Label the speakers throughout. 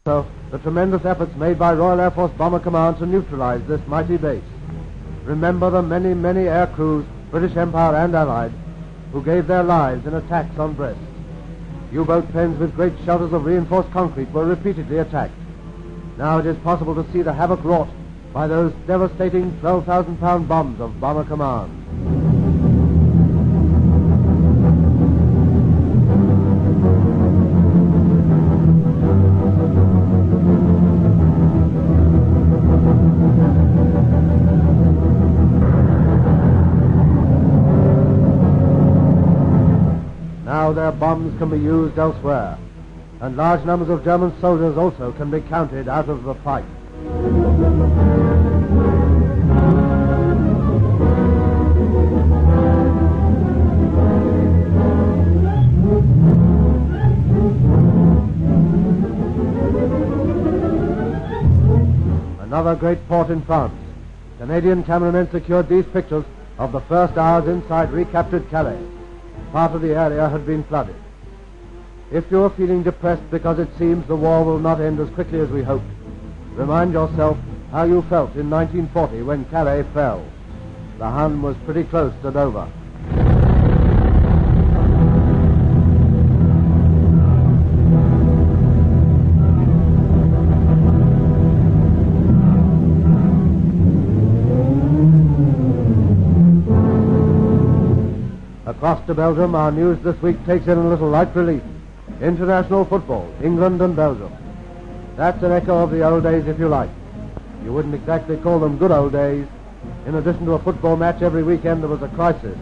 Speaker 1: So, the tremendous efforts made by Royal Air Force Bomber Command to neutralize this mighty base. Remember the many, many air crews, British Empire and Allied, who gave their lives in attacks on Brest. U-boat planes with great shelters of reinforced concrete were repeatedly attacked. Now it is possible to see the havoc wrought by those devastating 12,000-pound bombs of Bomber Command. Now their bombs can be used elsewhere, and large numbers of German soldiers also can be counted out of the fight. Another great port in France. Canadian cameramen secured these pictures of the first hours inside recaptured Calais. Part of the area had been flooded. If you are feeling depressed because it seems the war will not end as quickly as we hoped, remind yourself how you felt in 1940 when Calais fell. The Hun was pretty close to Dover. Across to Belgium, our news this week takes in a little light relief. International football, England and Belgium. That's an echo of the old days, if you like. You wouldn't exactly call them good old days. In addition to a football match every weekend, there was a crisis.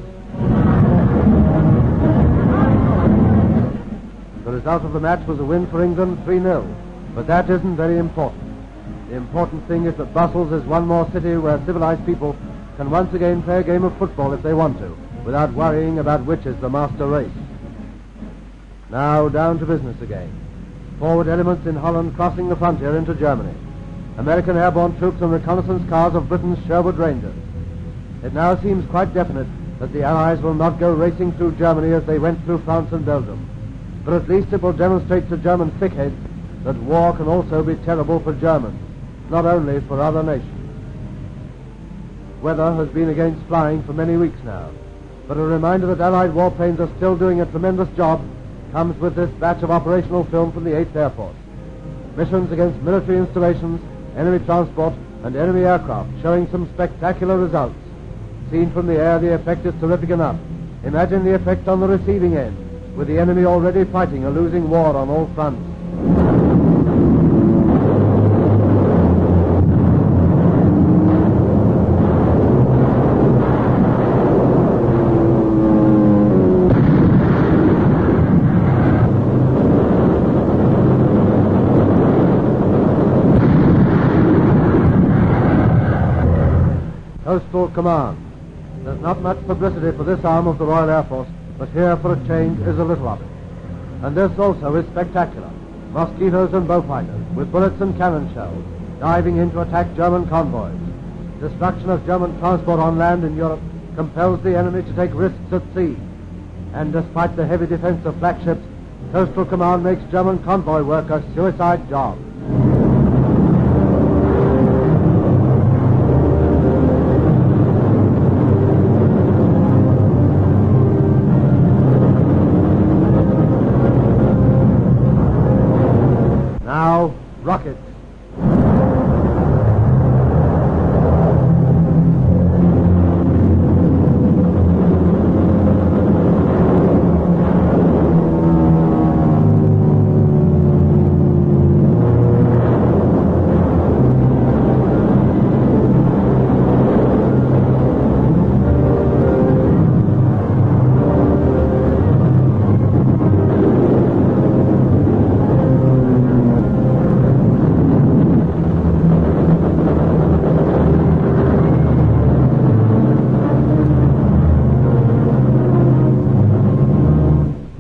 Speaker 1: The result of the match was a win for England, 3-0. But that isn't very important. The important thing is that Brussels is one more city where civilized people can once again play a game of football if they want to, without worrying about which is the master race. Now down to business again. Forward elements in Holland crossing the frontier into Germany. American airborne troops and reconnaissance cars of Britain's Sherwood Rangers. It now seems quite definite that the Allies will not go racing through Germany as they went through France and Belgium. But at least it will demonstrate to German thickheads that war can also be terrible for Germans, not only for other nations. Weather has been against flying for many weeks now, but a reminder that Allied warplanes are still doing a tremendous job comes with this batch of operational film from the 8th Air Force. Missions against military installations, enemy transport, and enemy aircraft showing some spectacular results. Seen from the air, the effect is terrific enough. Imagine the effect on the receiving end, with the enemy already fighting a losing war on all fronts. Coastal Command. There's not much publicity for this arm of the Royal Air Force, but here for a change is a little of it. And this also is spectacular. Mosquitoes and bowfighters, with bullets and cannon shells, diving in to attack German convoys. Destruction of German transport on land in Europe compels the enemy to take risks at sea. And despite the heavy defense of flak ships, Coastal Command makes German convoy work a suicide job. Now, rockets.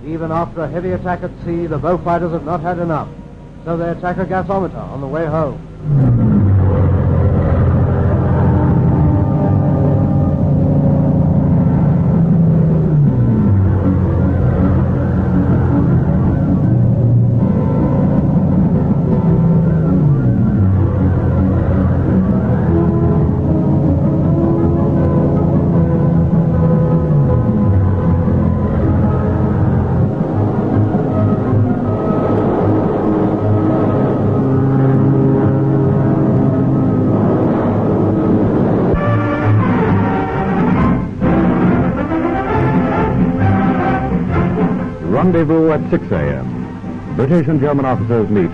Speaker 1: Even after a heavy attack at sea, the bowfighters have not had enough, so they attack a gasometer on the way home.
Speaker 2: Rendezvous at 6 a.m. British and German officers meet,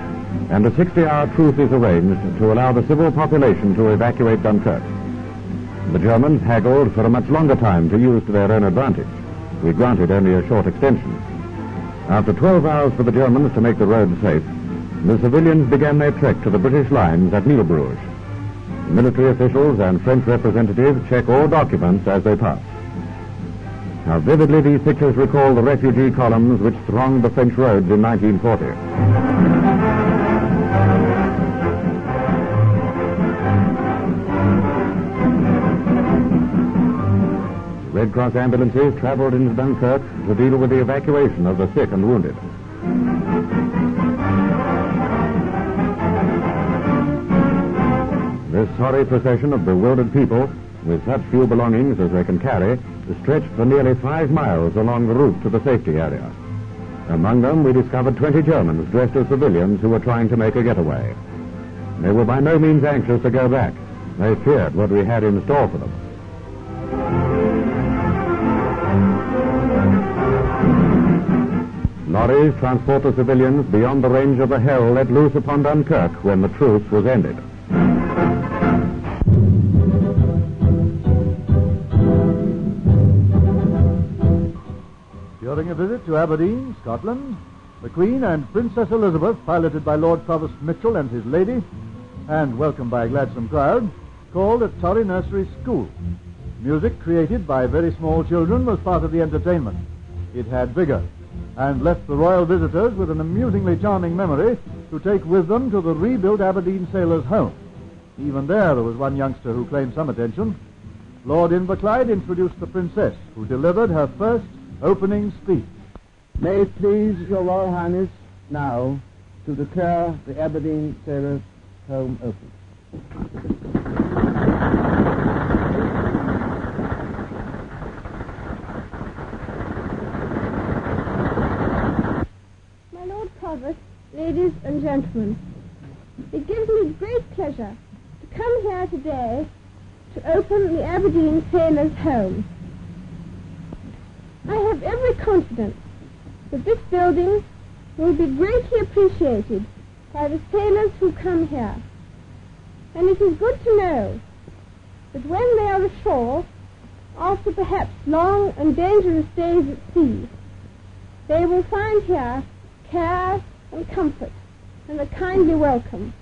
Speaker 2: and a 60-hour truce is arranged to allow the civil population to evacuate Dunkirk. The Germans haggled for a much longer time to use to their own advantage. We granted only a short extension. After 12 hours for the Germans to make the road safe, the civilians began their trek to the British lines at Nielbruge. Military officials and French representatives check all documents as they pass. How vividly these pictures recall the refugee columns which thronged the French roads in 1940. Red Cross ambulances traveled into Dunkirk to deal with the evacuation of the sick and wounded. This sorry procession of bewildered people, with such few belongings as they can carry, stretched for nearly 5 miles along the route to the safety area. Among them, we discovered 20 Germans dressed as civilians who were trying to make a getaway. They were by no means anxious to go back. They feared what we had in store for them. Lorries transport the civilians beyond the range of the hell let loose upon Dunkirk when the truce was ended.
Speaker 1: During a visit to Aberdeen, Scotland, the Queen and Princess Elizabeth, piloted by Lord Provost Mitchell and his lady, and welcomed by a gladsome crowd, called at Torry Nursery School. Music created by very small children was part of the entertainment. It had vigor, and left the royal visitors with an amusingly charming memory to take with them to the rebuilt Aberdeen Sailors' Home. Even there was one youngster who claimed some attention. Lord Inverclyde introduced the princess, who delivered her first opening speech.
Speaker 3: May it please your Royal Highness now to declare the Aberdeen Sailors' Home open.
Speaker 4: Ladies and gentlemen, it gives me great pleasure to come here today to open the Aberdeen Sailors' Home. I have every confidence that this building will be greatly appreciated by the sailors who come here, and it is good to know that when they are ashore, after perhaps long and dangerous days at sea, they will find here care and comfort, and a kindly welcome.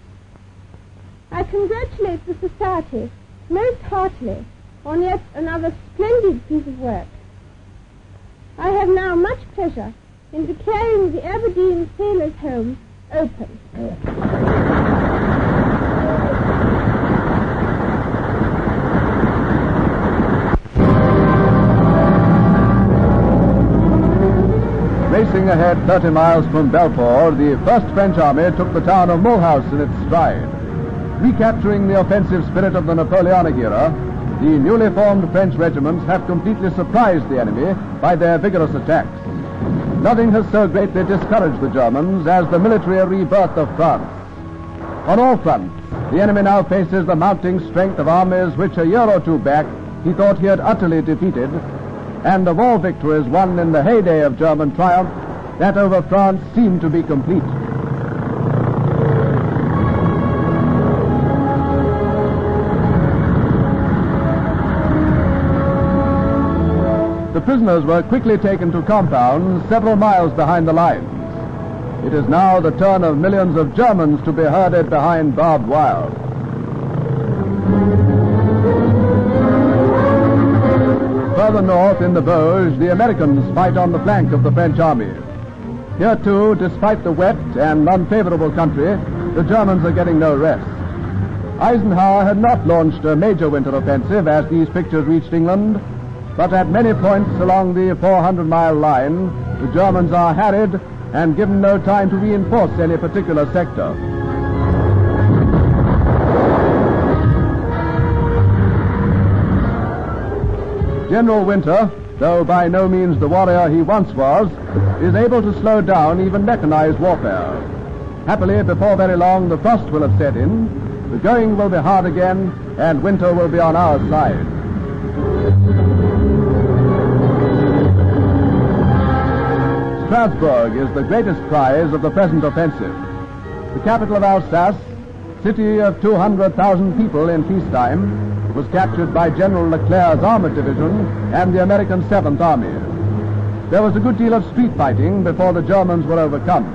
Speaker 4: I congratulate the Society most heartily on yet another splendid piece of work. I have now much pleasure in declaring the Aberdeen Sailors' Home open.
Speaker 1: Racing ahead 30 miles from Belfort, the 1st French Army took the town of Mulhouse in its stride. Recapturing the offensive spirit of the Napoleonic era, the newly formed French regiments have completely surprised the enemy by their vigorous attacks. Nothing has so greatly discouraged the Germans as the military rebirth of France. On all fronts, the enemy now faces the mounting strength of armies which a year or two back he thought he had utterly defeated, and of all victories won in the heyday of German triumph, that over France seemed to be complete. The prisoners were quickly taken to compounds several miles behind the lines. It is now the turn of millions of Germans to be herded behind barbed wire. Further north in the Vosges, the Americans fight on the flank of the French army. Here, too, despite the wet and unfavorable country, the Germans are getting no rest. Eisenhower had not launched a major winter offensive as these pictures reached England, but at many points along the 400-mile line, the Germans are harried and given no time to reinforce any particular sector. General Winter, though by no means the warrior he once was, is able to slow down even mechanized warfare. Happily, before very long, the frost will have set in, the going will be hard again, and winter will be on our side.
Speaker 5: Strasbourg is the greatest prize of the present offensive. The capital of Alsace, city of 200,000 people in peacetime, was captured by General Leclerc's Armored Division and the American 7th Army. There was a good deal of street fighting before the Germans were overcome.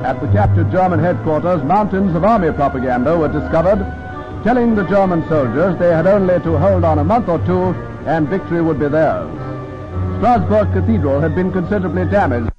Speaker 5: At the captured German headquarters, mountains of army propaganda were discovered, telling the German soldiers they had only to hold on a month or two and victory would be theirs. Strasbourg Cathedral had been considerably damaged.